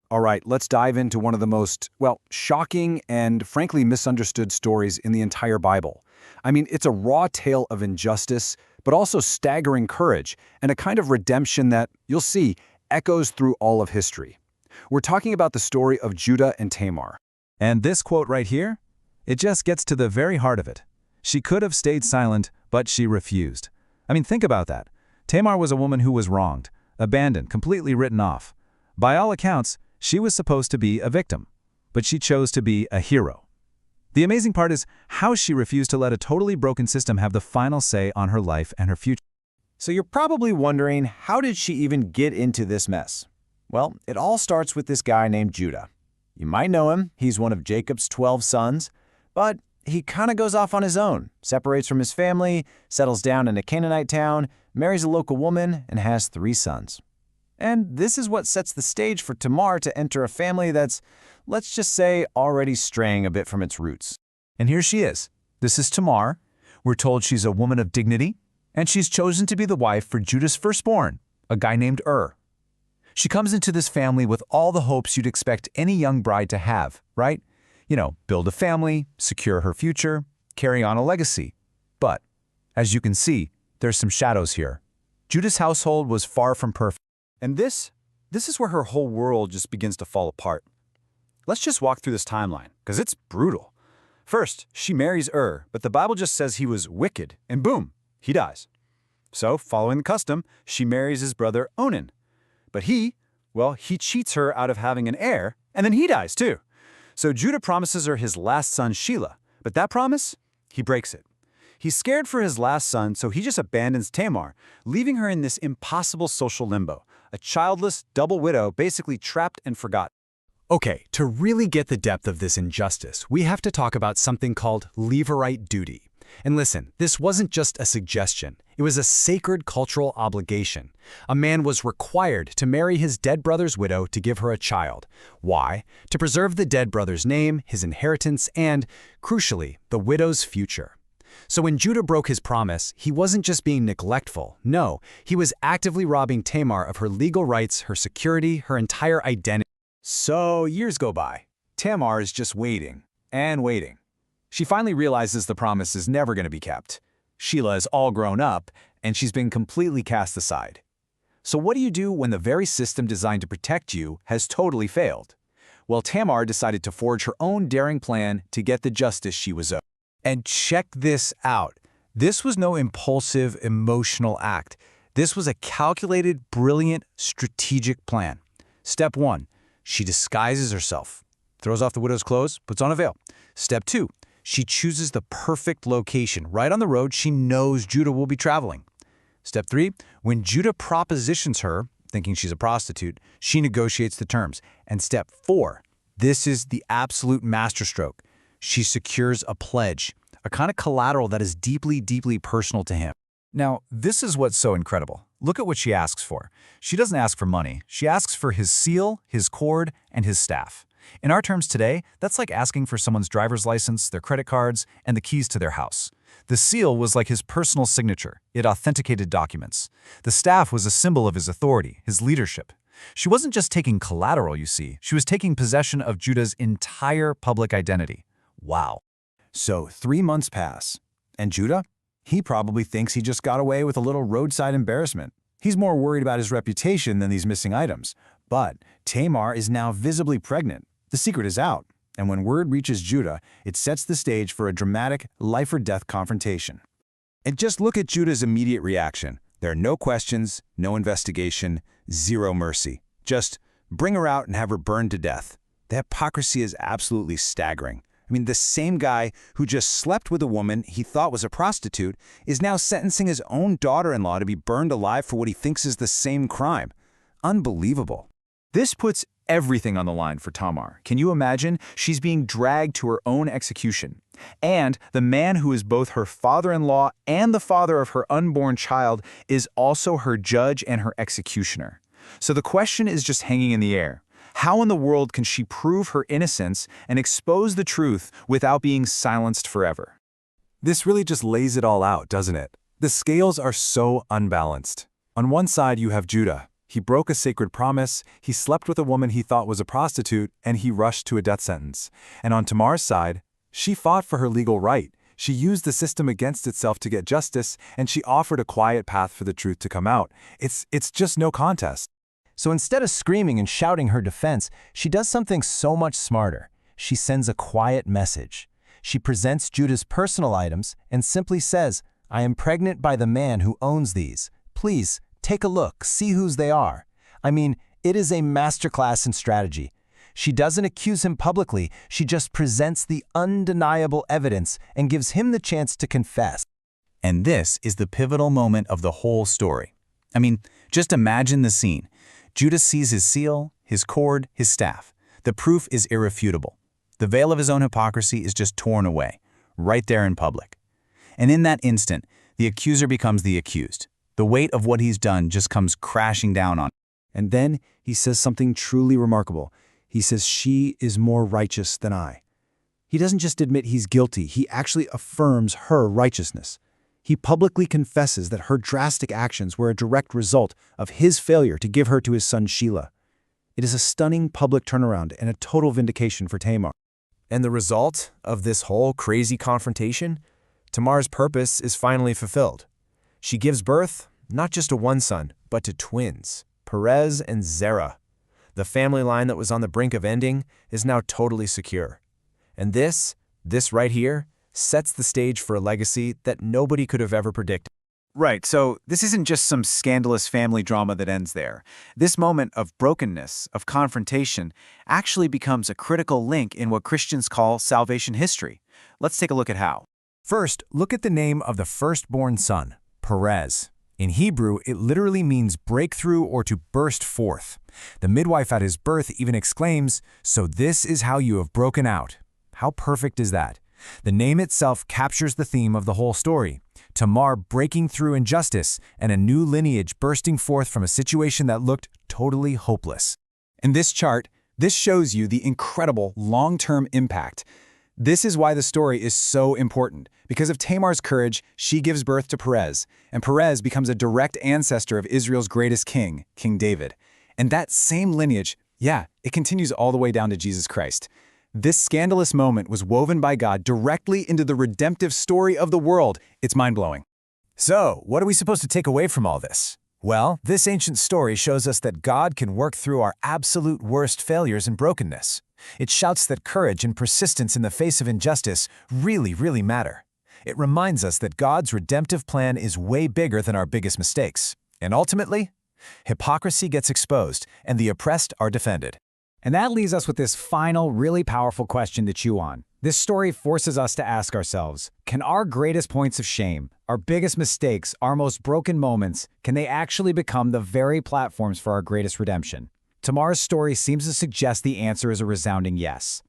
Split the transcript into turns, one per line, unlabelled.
All right, let's dive into one of the most, well, shocking and frankly misunderstood stories in the entire Bible. I mean, it's a raw tale of injustice, but also staggering courage and a kind of redemption that, you'll see, echoes through all of history. We're talking about the story of Judah and Tamar.
And this quote right here, it just gets to the very heart of it. She could have stayed silent, but she refused. I mean, think about that. Tamar was a woman who was wronged, abandoned, completely written off. By all accounts, she was supposed to be a victim, but she chose to be a hero. The amazing part is how she refused to let a totally broken system have the final say on her life and her future.
So you're probably wondering, how did she even get into this mess? Well, it all starts with this guy named Judah. You might know him. He's one of Jacob's 12 sons, but he kind of goes off on his own, separates from his family, settles down in a Canaanite town, marries a local woman, and has 3 sons. And this is what sets the stage for Tamar to enter a family that's, let's just say, already straying a bit from its roots.
And here she is. This is Tamar. We're told she's a woman of dignity, and she's chosen to be the wife for Judah's firstborn, a guy named She comes into this family with all the hopes you'd expect any young bride to have, right? You know, build a family, secure her future, carry on a legacy. But, as you can see, there's some shadows here. Judah's household was far from perfect.
And this is where her whole world just begins to fall apart. Let's just walk through this timeline, because it's brutal. First, she marries but the Bible just says he was wicked, and boom, he dies. So, following the custom, she marries his brother Onan. But he cheats her out of having an heir, and then he dies too. So Judah promises her his last son Shelah, but that promise, he breaks it. He's scared for his last son, so he just abandons Tamar, leaving her in this impossible social limbo, a childless double widow basically trapped and forgotten.
Okay, to really get the depth of this injustice, we have to talk about something called Levirate duty. And listen, this wasn't just a suggestion. It was a sacred cultural obligation. A man was required to marry his dead brother's widow to give her a child. Why? To preserve the dead brother's name, his inheritance, and, crucially, the widow's future. So when Judah broke his promise, he wasn't just being neglectful. No, he was actively robbing Tamar of her legal rights, her security, her entire identity.
So years go by. Tamar is just waiting and waiting. She finally realizes the promise is never going to be kept. Shelah is all grown up, and she's been completely cast aside. So what do you do when the very system designed to protect you has totally failed? Well, Tamar decided to forge her own daring plan to get the justice she was owed. And check this out. This was no impulsive, emotional act. This was a calculated, brilliant, strategic plan. Step 1, she disguises herself, throws off the widow's clothes, puts on a veil. Step 2, she chooses the perfect location, right on the road she knows Judah will be traveling. Step 3, when Judah propositions her, thinking she's a prostitute, she negotiates the terms. And step 4, this is the absolute masterstroke. She secures a pledge, a kind of collateral that is deeply, deeply personal to him. Now, this is what's so incredible. Look at what she asks for. She doesn't ask for money. She asks for his seal, his cord, and his staff. In our terms today, that's like asking for someone's driver's license, their credit cards, and the keys to their house. The seal was like his personal signature. It authenticated documents. The staff was a symbol of his authority, his leadership. She wasn't just taking collateral, you see. She was taking possession of Judah's entire public identity. Wow.
So 3 months pass, and Judah? He probably thinks he just got away with a little roadside embarrassment. He's more worried about his reputation than these missing items. But Tamar is now visibly pregnant. The secret is out, and when word reaches Judah, it sets the stage for a dramatic life-or-death confrontation.
And just look at Judah's immediate reaction. There are no questions, no investigation, zero mercy. Just bring her out and have her burned to death. The hypocrisy is absolutely staggering. I mean, the same guy who just slept with a woman he thought was a prostitute is now sentencing his own daughter-in-law to be burned alive for what he thinks is the same crime. Unbelievable.
This puts everything on the line for Tamar. Can you imagine? She's being dragged to her own execution. And the man who is both her father-in-law and the father of her unborn child is also her judge and her executioner. So the question is just hanging in the air. How in the world can she prove her innocence and expose the truth without being silenced forever?
This really just lays it all out, doesn't it? The scales are so unbalanced. On one side, you have Judah.
He broke a sacred promise, he slept with a woman he thought was a prostitute, and he rushed to a death sentence. And on Tamar's side, she fought for her legal right. She used the system against itself to get justice, and she offered a quiet path for the truth to come out. It's just no contest.
So instead of screaming and shouting her defense, she does something so much smarter. She sends a quiet message. She presents Judah's personal items and simply says, "I am pregnant by the man who owns these. Please, take a look, see whose they are." I mean, it is a masterclass in strategy. She doesn't accuse him publicly, she just presents the undeniable evidence and gives him the chance to confess.
And this is the pivotal moment of the whole story. I mean, just imagine the scene. Judah sees his seal, his cord, his staff. The proof is irrefutable. The veil of his own hypocrisy is just torn away, right there in public. And in that instant, the accuser becomes the accused. The weight of what he's done just comes crashing down on him.
And then he says something truly remarkable. He says, "She is more righteous than I." He doesn't just admit he's guilty, he actually affirms her righteousness. He publicly confesses that her drastic actions were a direct result of his failure to give her to his son Shelah. It is a stunning public turnaround and a total vindication for Tamar. And the result of this whole crazy confrontation? Tamar's purpose is finally fulfilled. She gives birth not just to one son, but to twins, Perez and Zerah. The family line that was on the brink of ending is now totally secure. And this right here, sets the stage for a legacy that nobody could have ever predicted.
Right, so this isn't just some scandalous family drama that ends there. This moment of brokenness, of confrontation, actually becomes a critical link in what Christians call salvation history. Let's take a look at how.
First, look at the name of the firstborn son, Perez. In Hebrew, it literally means breakthrough or to burst forth. The midwife at his birth even exclaims, "So this is how you have broken out." How perfect is that? The name itself captures the theme of the whole story. Tamar breaking through injustice and a new lineage bursting forth from a situation that looked totally hopeless.
In this chart, this shows you the incredible long-term impact. This is why the story is so important. Because of Tamar's courage, she gives birth to Perez, and Perez becomes a direct ancestor of Israel's greatest king, King David. And that same lineage, it continues all the way down to Jesus Christ. This scandalous moment was woven by God directly into the redemptive story of the world. It's mind-blowing.
So, what are we supposed to take away from all this? Well, this ancient story shows us that God can work through our absolute worst failures and brokenness. It shouts that courage and persistence in the face of injustice really matter. It reminds us that God's redemptive plan is way bigger than our biggest mistakes. And ultimately, hypocrisy gets exposed and the oppressed are defended.
And that leaves us with this final, really powerful question to chew on. This story forces us to ask ourselves, can our greatest points of shame, our biggest mistakes, our most broken moments, can they actually become the very platforms for our greatest redemption? Tamar's story seems to suggest the answer is a resounding yes.